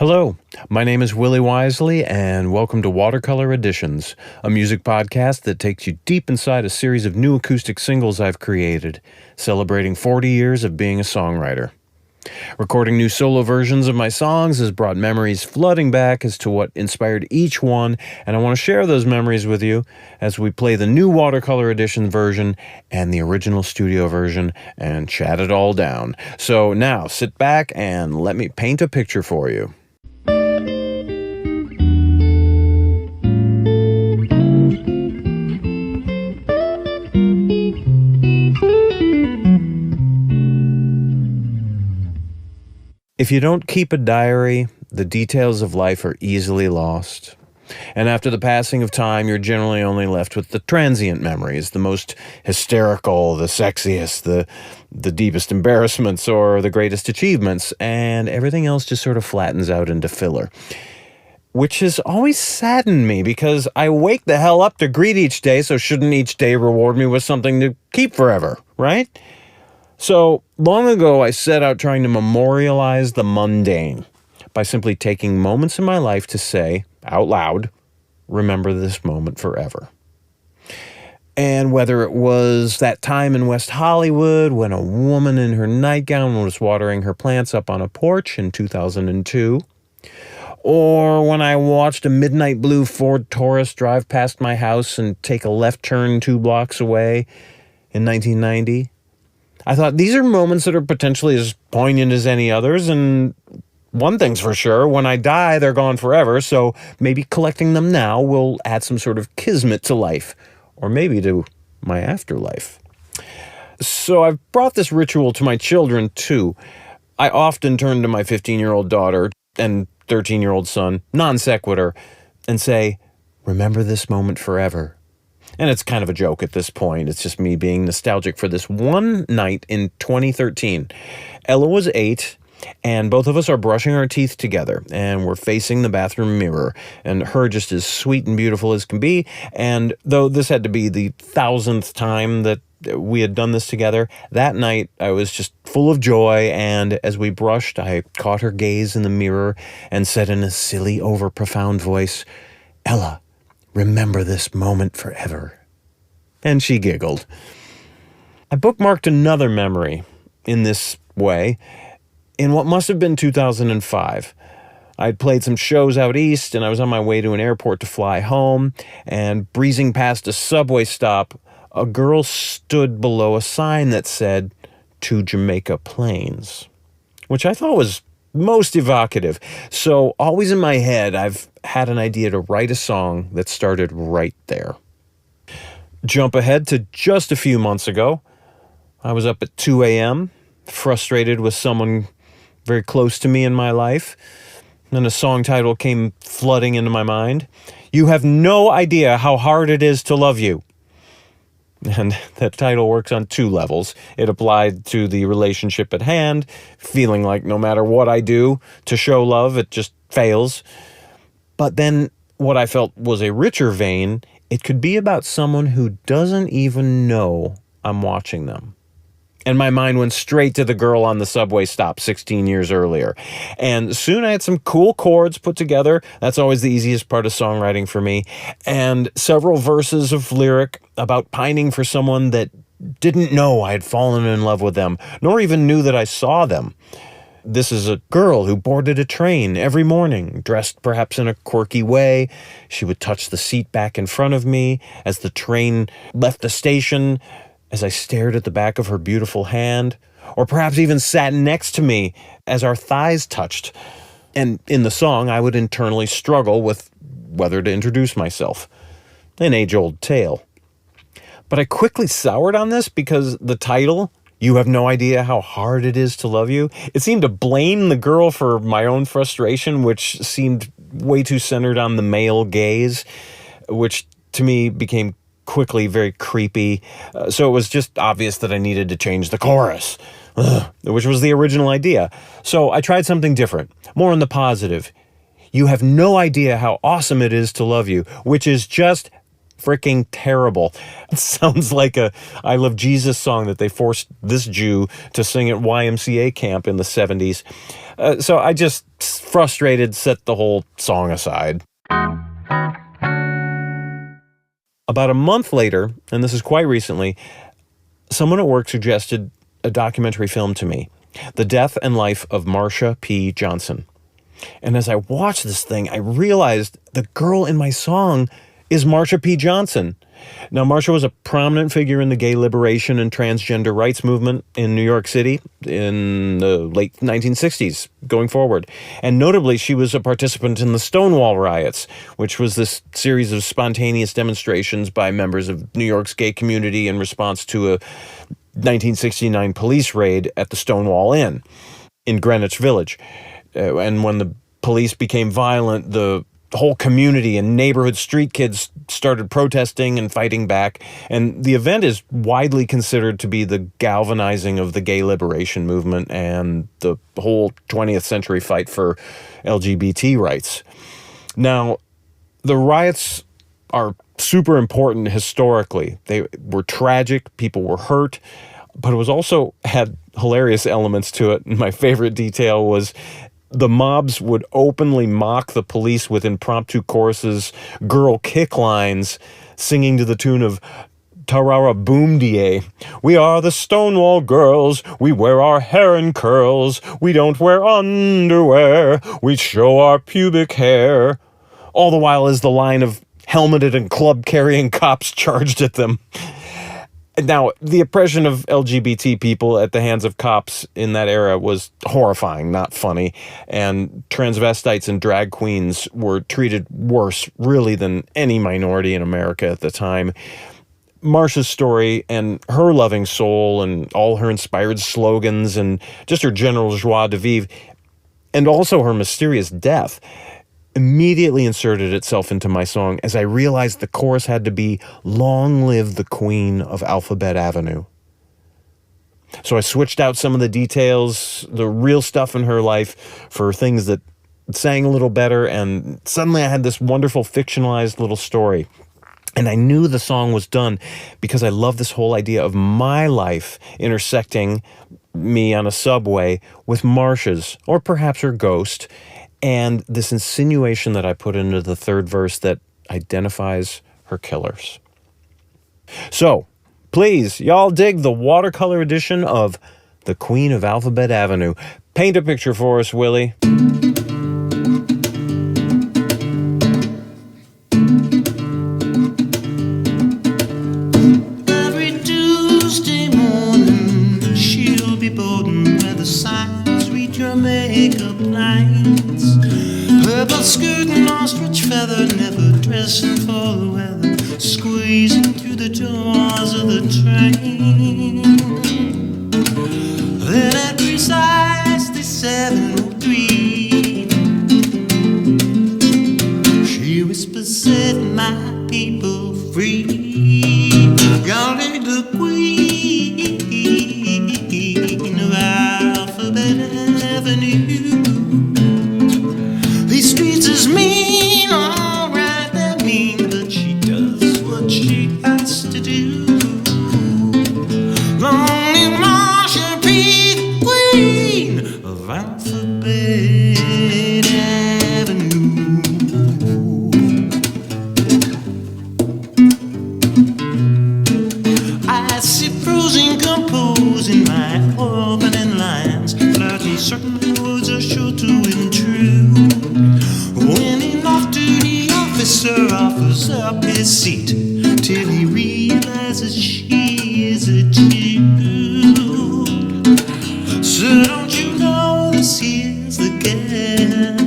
Hello, my name is Willie Wisely, and welcome to Watercolor Editions, a music podcast that takes you deep inside a series of new acoustic singles I've created, celebrating 40 years of being a songwriter. Recording new solo versions of my songs has brought memories flooding back as to what inspired each one, and I want to share those memories with you as we play the new Watercolor Edition version and the original studio version and chat it all down. So now, sit back and let me paint a picture for you. If you don't keep a diary, the details of life are easily lost. And after the passing of time, you're generally only left with the transient memories, the most hysterical, the sexiest, the deepest embarrassments, or the greatest achievements, and everything else just sort of flattens out into filler. Which has always saddened me because I wake the hell up to greet each day, so shouldn't each day reward me with something to keep forever, right? So, long ago I set out trying to memorialize the mundane by simply taking moments in my life to say, out loud, remember this moment forever. And whether it was that time in West Hollywood when a woman in her nightgown was watering her plants up on a porch in 2002, or when I watched a midnight blue Ford Taurus drive past my house and take a left turn 2 blocks away in 1990, I thought these are moments that are potentially as poignant as any others, and one thing's for sure, when I die, they're gone forever, so maybe collecting them now will add some sort of kismet to life, or maybe to my afterlife. So I've brought this ritual to my children, too. I often turn to my 15-year-old daughter and 13-year-old son, non sequitur, and say, remember this moment forever. And it's kind of a joke at this point. It's just me being nostalgic for this one night in 2013. Ella was 8, and both of us are brushing our teeth together, and we're facing the bathroom mirror, and her just as sweet and beautiful as can be. And though this had to be the 1,000th time that we had done this together, that night I was just full of joy, and as we brushed, I caught her gaze in the mirror and said in a silly, over-profound voice, "Ella, remember this moment forever." And she giggled. I bookmarked another memory in this way in what must have been 2005. I'd played some shows out east, and I was on my way to an airport to fly home, and breezing past a subway stop, a girl stood below a sign that said, "To Jamaica Plains," which I thought was most evocative. So always in my head, I've had an idea to write a song that started right there. Jump ahead to just a few months ago. I was up at 2 a.m., frustrated with someone very close to me in my life. And a song title came flooding into my mind. You have no idea how hard it is to love you. And that title works on 2 levels. It applied to the relationship at hand, feeling like no matter what I do to show love, it just fails. But then what I felt was a richer vein, it could be about someone who doesn't even know I'm watching them. And my mind went straight to the girl on the subway stop 16 years earlier. And soon I had some cool chords put together. That's always the easiest part of songwriting for me. And several verses of lyric about pining for someone that didn't know I had fallen in love with them, nor even knew that I saw them. This is a girl who boarded a train every morning, dressed perhaps in a quirky way. She would touch the seat back in front of me as the train left the station, as I stared at the back of her beautiful hand, or perhaps even sat next to me as our thighs touched. And in the song, I would internally struggle with whether to introduce myself. An age-old tale. But I quickly soured on this because the title, You Have No Idea How Hard It Is to Love You, it seemed to blame the girl for my own frustration, which seemed way too centered on the male gaze, which to me became quickly very creepy. So it was just obvious that I needed to change the chorus, which was the original idea. So I tried something different, more on the positive. You have no idea how awesome it is to love you, which is just freaking terrible. It sounds like a I Love Jesus song that they forced this Jew to sing at YMCA camp in the 70s. So I just, frustrated, set the whole song aside. About a month later, and this is quite recently, someone at work suggested a documentary film to me, The Death and Life of Marsha P. Johnson. And as I watched this thing, I realized the girl in my song is Marsha P. Johnson. Now, Marsha was a prominent figure in the gay liberation and transgender rights movement in New York City in the late 1960s going forward. And notably, she was a participant in the Stonewall riots, which was this series of spontaneous demonstrations by members of New York's gay community in response to a 1969 police raid at the Stonewall Inn in Greenwich Village. And when the police became violent, the whole community and neighborhood street kids started protesting and fighting back. And the event is widely considered to be the galvanizing of the gay liberation movement and the whole 20th century fight for LGBT rights. Now, the riots are super important historically. They were tragic, people were hurt, but it was also had hilarious elements to it. And my favorite detail was the mobs would openly mock the police with impromptu choruses, girl kick lines, singing to the tune of Tarara Boom Die. We are the Stonewall girls, we wear our hair in curls, we don't wear underwear, we show our pubic hair. All the while as the line of helmeted and club-carrying cops charged at them. Now, the oppression of LGBT people at the hands of cops in that era was horrifying, not funny, and transvestites and drag queens were treated worse, really, than any minority in America at the time. Marsha's story and her loving soul and all her inspired slogans and just her general joie de vivre, and also her mysterious death, immediately inserted itself into my song as I realized the chorus had to be "Long live the Queen of Alphabet Avenue." So I switched out some of the details, the real stuff in her life, for things that sang a little better, and suddenly I had this wonderful fictionalized little story. And I knew the song was done because I love this whole idea of my life intersecting me on a subway with Marsha's, or perhaps her ghost, and this insinuation that I put into the third verse that identifies her killers. So, please, y'all dig the watercolor edition of The Queen of Alphabet Avenue. Paint a picture for us, Willie. Every Tuesday morning, she'll be boarding where the signs read your makeup lines. Purple skirt and ostrich feather, never dressing for the weather, squeezing through the doors of the train. Then at precisely 7:03, she whispers, "Set my people free. Y'all ain't the queen of Alphabet Avenue. These streets is mean, alright, they're mean, but she does what she has to do. Long live Marsha P, queen of Alphabet Avenue." I sit frozen, composing my opening lines, flirting certain words are sure to intrude. When an off-duty officer offers up his seat till he realizes she is a Jew. So don't you know this here's the girl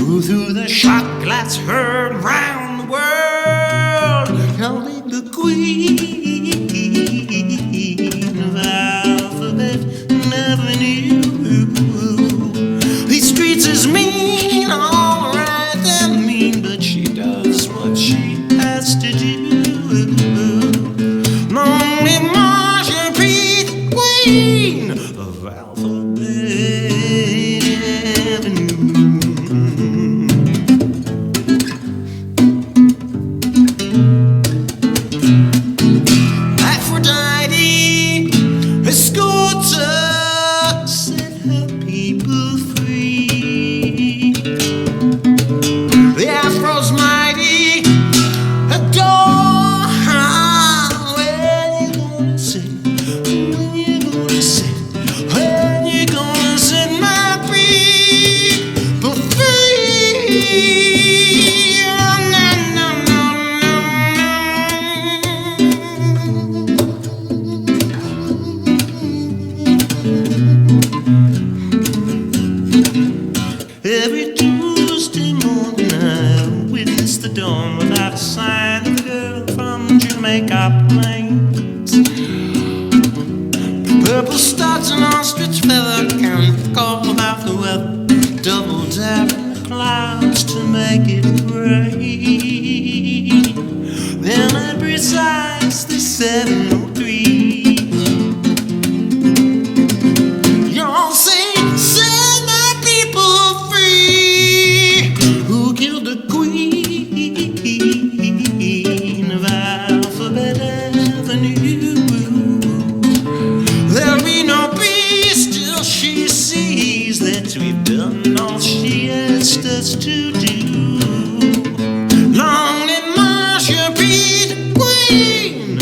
who through the shot glass heard round the world, calling the queen of Alphabet Avenue. These streets is mean, alright, they're mean, but she does what she has to do. Long live Marsha P, queen of Alphabet Avenue. weather, double tapping the clouds to make it rain. Then at precisely 7:03, y'all sing, set my people free. Who killed the queen of Alphabet Avenue? There'll be no peace till she sees that we've done all she asked us to do. Long live Marsha P, the queen.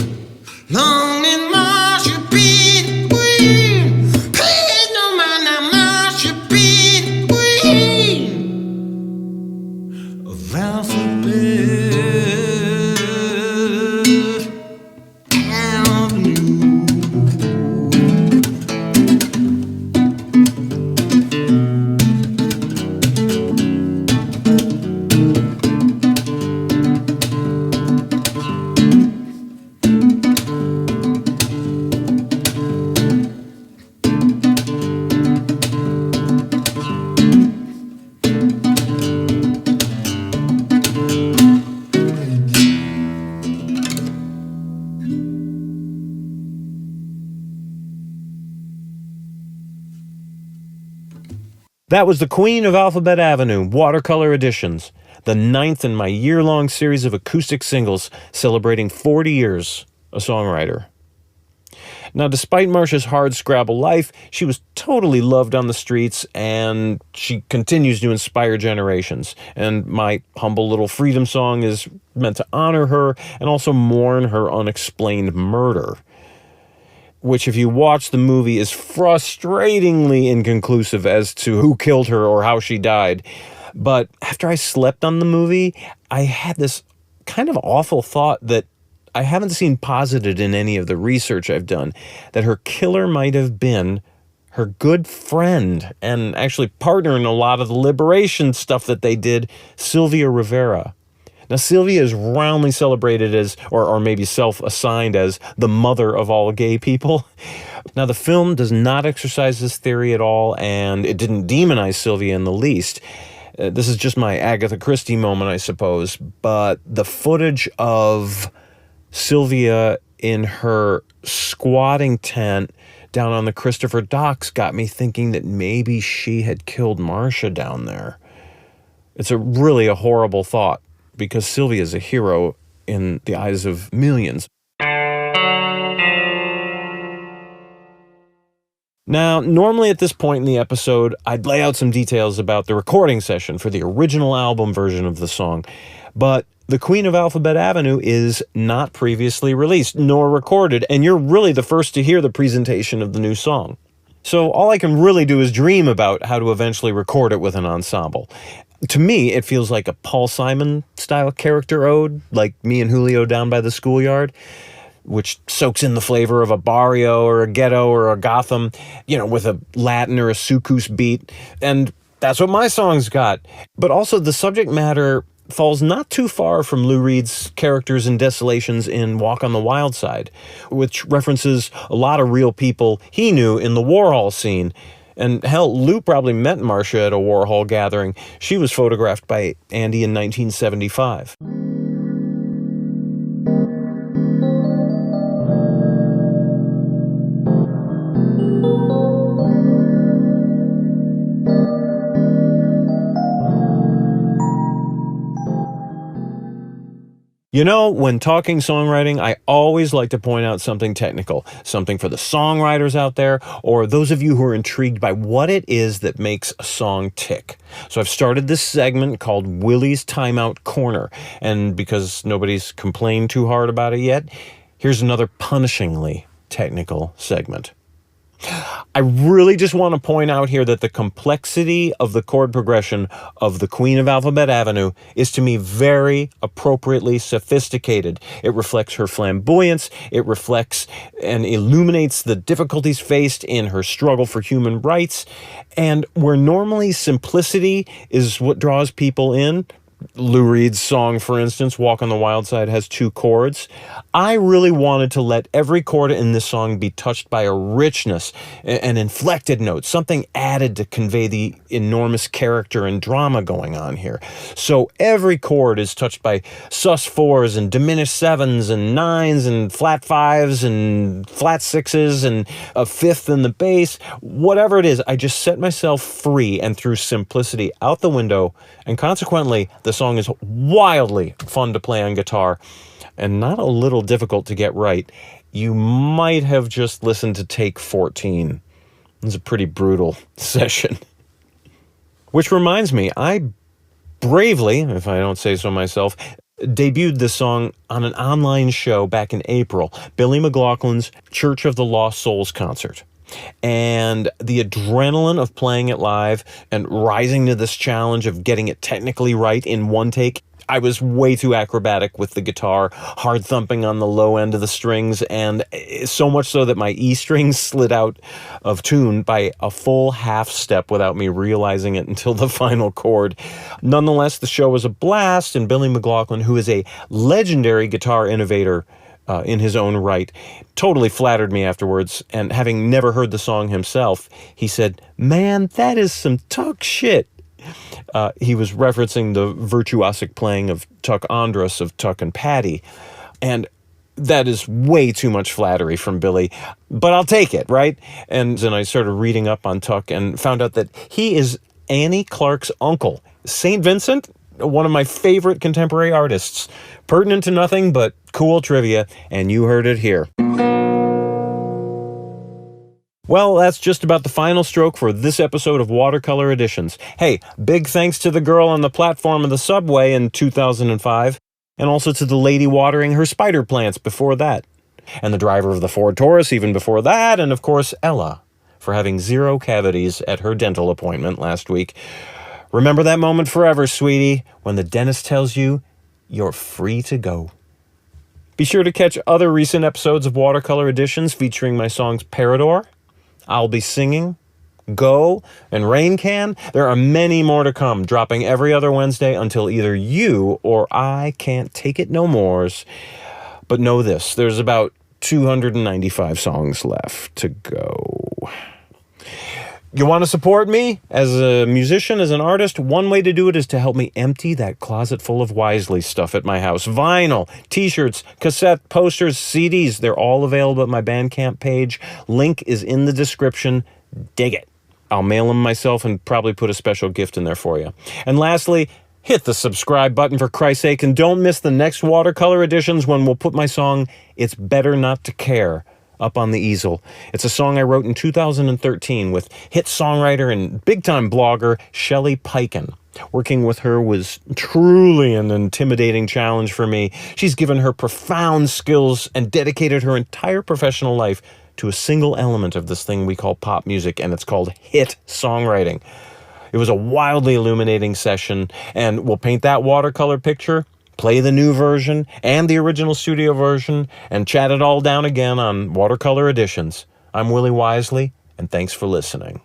Long live Marsha P, the queen. Please no mind now, Marsha P, the queen of Alphabet Avenue. That was the Queen of Alphabet Avenue, Watercolor Editions, the 9th in my year-long series of acoustic singles celebrating 40 years a songwriter. Now, despite Marsha's hardscrabble life, she was totally loved on the streets, and she continues to inspire generations. And my humble little freedom song is meant to honor her and also mourn her unexplained murder, which, if you watch the movie, is frustratingly inconclusive as to who killed her or how she died. But after I slept on the movie, I had this kind of awful thought that I haven't seen posited in any of the research I've done, that her killer might have been her good friend and actually partner in a lot of the liberation stuff that they did, Sylvia Rivera. Now, Sylvia is roundly celebrated as, or maybe self-assigned as, the mother of all gay people. Now, the film does not exercise this theory at all, and it didn't demonize Sylvia in the least. This is just my Agatha Christie moment, I suppose. But the footage of Sylvia in her squatting tent down on the Christopher Docks got me thinking that maybe she had killed Marsha down there. It's really a horrible thought, because Sylvia is a hero in the eyes of millions. Now, normally at this point in the episode, I'd lay out some details about the recording session for the original album version of the song, but The Queen of Alphabet Avenue is not previously released nor recorded, and you're really the first to hear the presentation of the new song. So all I can really do is dream about how to eventually record it with an ensemble. To me, it feels like a Paul Simon-style character ode, like me and Julio down by the schoolyard, which soaks in the flavor of a barrio or a ghetto or a Gotham, with a Latin or a soukouss beat. And that's what my song's got. But also the subject matter falls not too far from Lou Reed's Characters and Desolations in Walk on the Wild Side, which references a lot of real people he knew in the Warhol scene. And hell, Lou probably met Marsha at a Warhol gathering. She was photographed by Andy in 1975. When talking songwriting, I always like to point out something technical, something for the songwriters out there, or those of you who are intrigued by what it is that makes a song tick. So I've started this segment called Willie's Timeout Corner, and because nobody's complained too hard about it yet, here's another punishingly technical segment. I really just want to point out here that the complexity of the chord progression of The Queen of Alphabet Avenue is, to me, very appropriately sophisticated. It reflects her flamboyance, it reflects and illuminates the difficulties faced in her struggle for human rights, and where normally simplicity is what draws people in, Lou Reed's song, for instance, Walk on the Wild Side, has 2 chords. I really wanted to let every chord in this song be touched by a richness, an inflected note, something added to convey the enormous character and drama going on here. So every chord is touched by sus4s and diminished 7s and 9s and flat 5s and flat 6s and a 5th in the bass. Whatever it is, I just set myself free and threw simplicity out the window, and consequently, the song is wildly fun to play on guitar and not a little difficult to get right. You might have just listened to take 14. It was a pretty brutal session. Which reminds me, I bravely, if I don't say so myself, debuted this song on an online show back in April, Billy McLaughlin's Church of the Lost Souls concert. And the adrenaline of playing it live and rising to this challenge of getting it technically right in one take, I was way too acrobatic with the guitar, hard thumping on the low end of the strings, and so much so that my E strings slid out of tune by a full half step without me realizing it until the final chord. Nonetheless, the show was a blast, and Billy McLaughlin, who is a legendary guitar innovator in his own right, totally flattered me afterwards, and having never heard the song himself, he said, "Man, that is some Tuck shit." He was referencing the virtuosic playing of Tuck Andrus of Tuck and Patty, and that is way too much flattery from Billy, but I'll take it, right? And then I started reading up on Tuck and found out that he is Annie Clark's uncle. St. Vincent, one of my favorite contemporary artists. Pertinent to nothing but cool trivia, and you heard it here. Well, that's just about the final stroke for this episode of Watercolor Editions. Hey, big thanks to the girl on the platform of the subway in 2005, and also to the lady watering her spider plants before that, and the driver of the Ford Taurus even before that, and of course Ella for having 0 cavities at her dental appointment last week. Remember that moment forever, sweetie, when the dentist tells you you're free to go. Be sure to catch other recent episodes of Watercolor Editions featuring my songs Parador, I'll Be Singing, Go, and Rain Can. There are many more to come, dropping every other Wednesday until either you or I can't take it no mores. But know this, there's about 295 songs left to go. You want to support me as a musician, as an artist? One way to do it is to help me empty that closet full of Wisely stuff at my house. Vinyl, t-shirts, cassette, posters, CDs, they're all available at my Bandcamp page. Link is in the description. Dig it. I'll mail them myself and probably put a special gift in there for you. And lastly, hit the subscribe button for Christ's sake, and don't miss the next Watercolor Editions when we'll put my song, It's Better Not to Care, up on the easel. It's a song I wrote in 2013 with hit songwriter and big-time blogger Shelley Piken. Working with her was truly an intimidating challenge for me. She's given her profound skills and dedicated her entire professional life to a single element of this thing we call pop music, and it's called hit songwriting. It was a wildly illuminating session, and we'll paint that watercolor picture, play the new version and the original studio version, and chat it all down again on Watercolor Editions. I'm Willie Wisely, and thanks for listening.